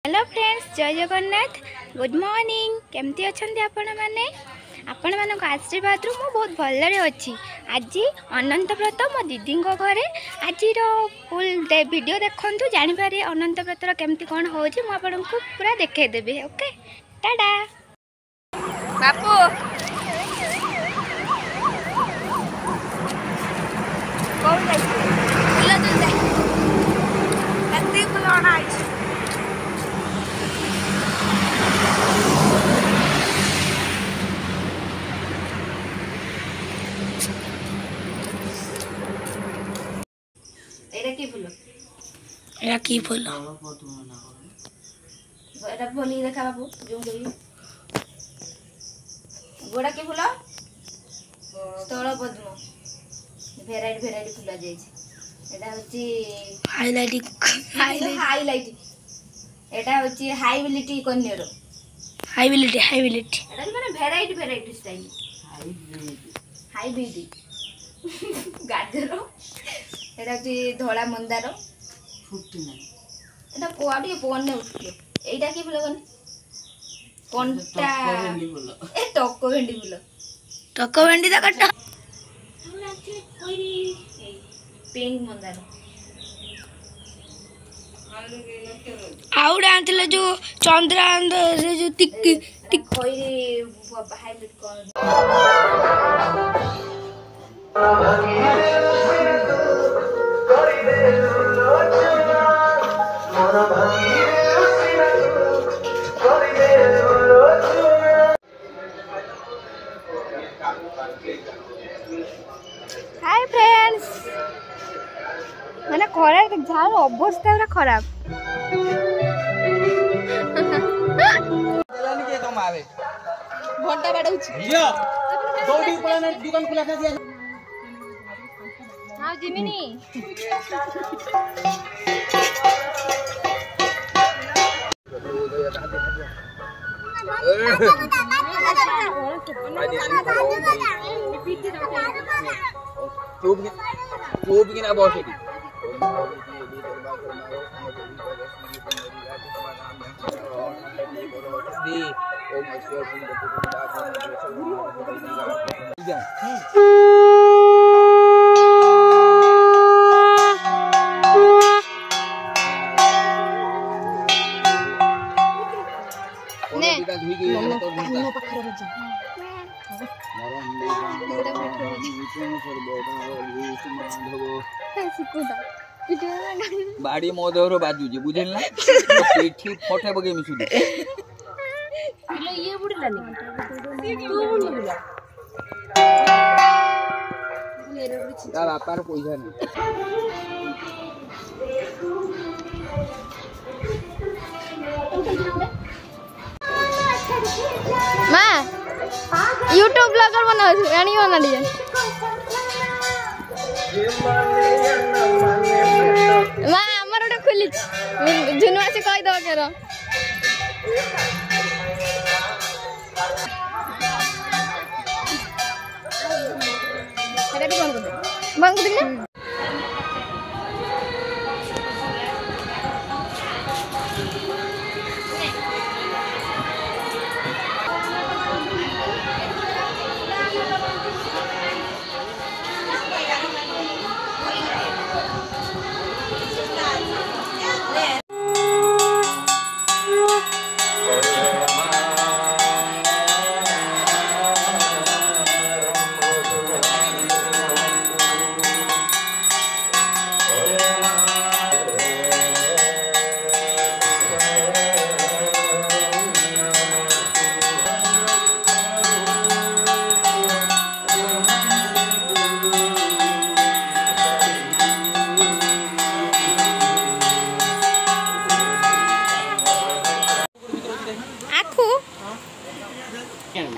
Hello friends, जय Jagannath. Good morning. केमती अच्छा आपण मैंने आपण मान आशीर्वाद रु मु बहुत भलरे अच्छी। आज अनंत व्रत मो दीदी घरे आज फुल वीडियो देखु जापर अनंत व्रतर केमती कौन हो आपको पूरा देखदेवी। ओके टाटा बापू। की फूल बोली देखा बाबू जो गोड़ा की फूल स्थल पद्म भेराइटी फूल हाइलाइट एटा होची हाइबिलिटी कन्यर हाइबिलिटी माने भेराइटी स्टाइल हाइबिलिटी गाजर एटा होची धोला मंदार फुटी ना एटा कोआडी पवने उठले एटा की फूल गने कोनटा ए टक्को भेंडी दा कट्टा हमरा अच्छे कोई पिंक मंदार आउडा आंतले जो चंद्रांद रे जो टिक कोई हाइब्रिड कोन हाय फ्रेंड्स मैंने खराब झाड़ अवस्था पूरा खराब घंटा बाड़ दुकान खुला हाँ जिमिनी चुप की ना बॉस बाड़ी मोदर बाजू बुझेल ना पेठी फटे बगे मिसुदी इलो ये बुडलानी तू बुडला ता बापार पैसा नहीं मां यूट्यूब ब्लॉगर बना रानी बना लिया मां हमर ओटा खुली जुनवा से कहि दो केरो अरे बंद कर दे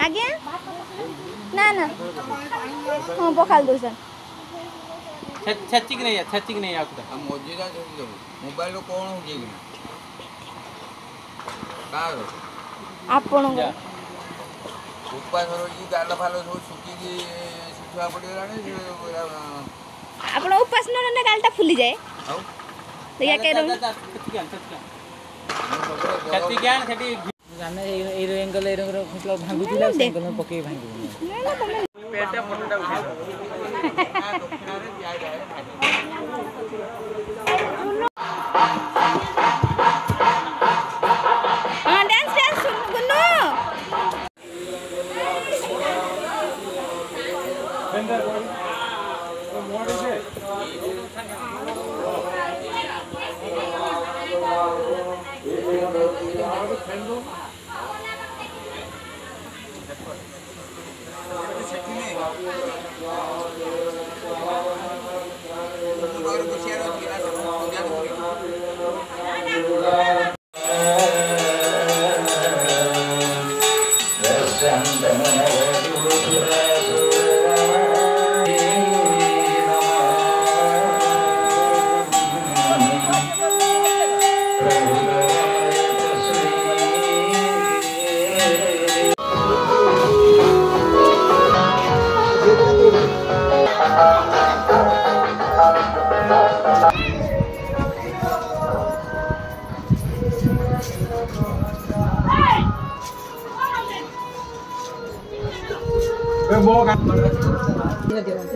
आगे ना ना हां पखाल दोसन छत्तिक नहीं आकुदा हम मोजीरा जोड़ी दो मोबाइल रो कोन हो जेगी कारो आपण उपास रो जी गाल फालो सब सुकी की सुखा पड़ी रानी आपण उपास न गालटा फुली जाए हां तो या के रो खेती ज्ञान खेती जाने ए एंगल मतलब भांगु दिला एंगल में पके भांगु पेटे फोटोटा उठा दक्षिणा रे दिया जाए हां डांस गुन्नू बेंदर मोड़ से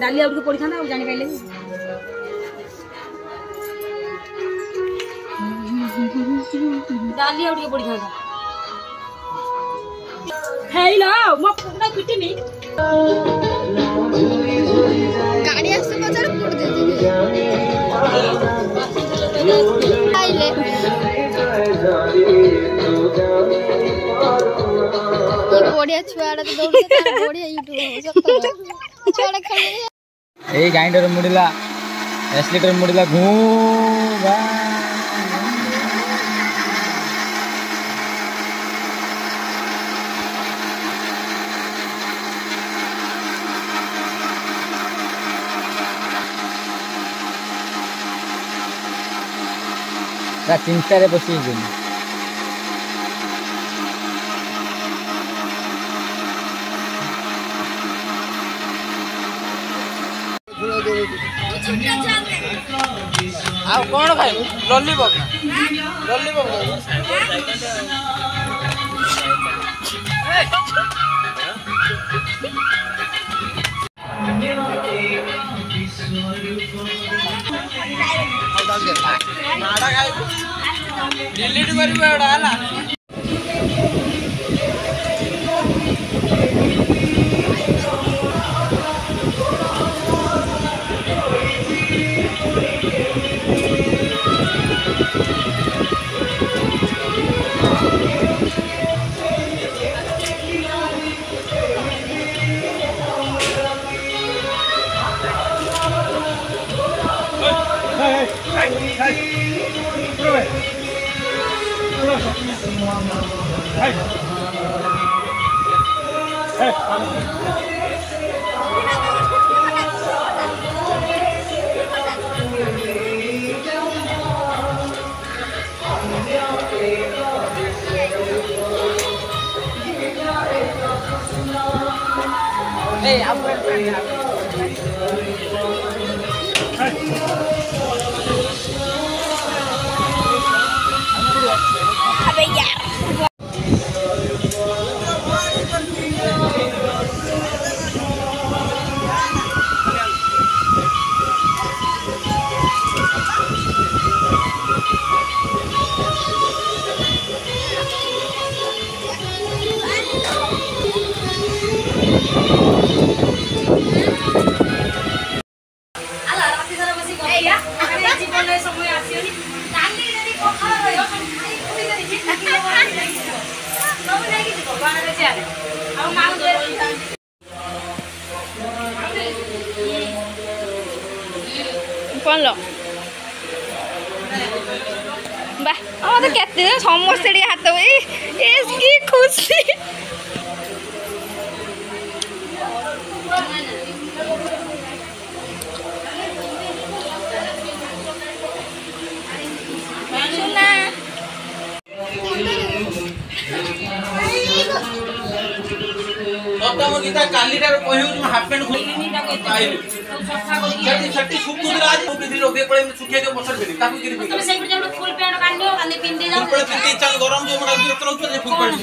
डाली आउट को पड़ी था ना जाने पाइले डाली आउट को पड़ी था हेलो म पुरा पिटी मी गाड़ी आसे बजार फुट दे आइले बढ़िया छुआड़ा तो दौड़ के बढ़िया यूट्यूब हो सकता छुआड़ा खेल ए गाइंडर मुड़िला एस्लेटर मुड़िला घूवा रा चिंता रे बसी गई आ कौन भाई लॉलीपॉप ना लॉलीपॉप डिलीट करिबा एडा हला कौन बा तो केते समस्त हाथ की खुशी सुना तब गीता कालीटार कहू हाफ पैंट खोल छठी सुकुद आज बिधि रोगे पड़े सुखे दे बसर बिधि ताकू गिरी तो से फुल पैंट काढ पानी पिंदी जाऊ फुल पिंदी चल गरम जो मगा बिरत लो फुल पानी